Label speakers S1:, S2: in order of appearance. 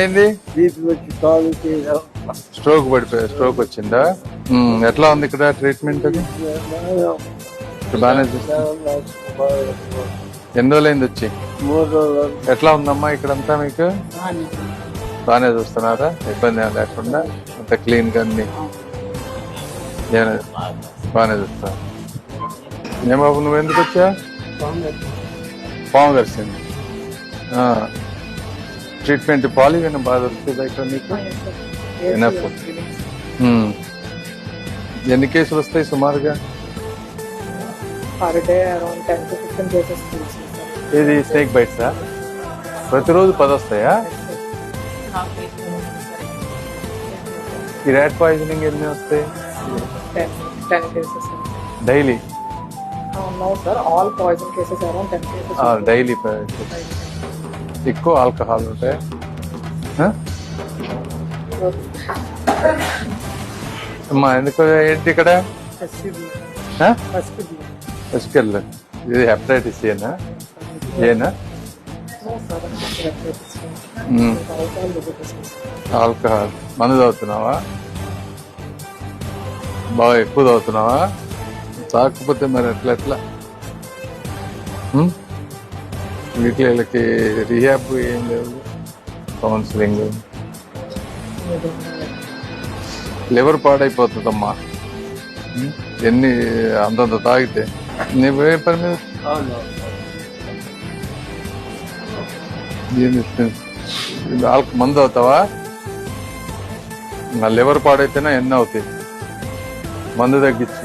S1: ఏమైంది?
S2: బీపీ వచ్చి కాలు
S1: స్ట్రోక్ పడిపోయా. స్ట్రోక్ వచ్చిందా? ఎట్లా ఉంది ఇక్కడ ట్రీట్మెంట్? అది బాగానే చూస్తుంది. ఎన్ని రోజులైంది వచ్చి?
S2: 3 రోజులు.
S1: ఎట్లా ఉందమ్మా ఇక్కడంతా మీకు? బాగానే చూస్తున్నారా? ఇబ్బంది ఏం లేకుండా అంత క్లీన్ గా అన్ని బాగానే చూస్తా. ఏం బాబు నువ్వు ఎందుకు వచ్చా? పాము కరిసింది. ట్రీట్మెంట్ పాలివైనా బాగా దొరుకుతుంది ఇక్కడ నీకు? ఎనఫ్. ఎన్ని కేసులు వస్తాయి సుమారుగా? ఇది స్నేక్ బైట్సా? ప్రతిరోజు 10 వస్తాయా? ఈ ర్యాట్ పాయిజనింగ్ ఎన్ని వస్తాయి డైలీ? డైలీ ఎక్కువ ఆల్కహాల్ ఉంటాయి. అమ్మా ఎందుకు ఏంటి ఇక్కడ? ఎస్కెల్ ఇది హెపటైటిస్ ఏనా? ఆల్కహాల్ మందు తాగుతున్నావా? బాగా ఎక్కువ తాగుతున్నావా? తాకపోతే మరి ఎట్లా? వీటికి రిహాబ్ ఏం లేవు, కౌన్సిలింగ్. లివర్ పాడైపోతుందమ్మా ఎన్ని అంతంత తాగితే. నువ్వే పని మీద మందు అవుతావా? నా లివర్ పాడైతేనే ఎన్ని అవుతాయి? మందు తగ్గించు.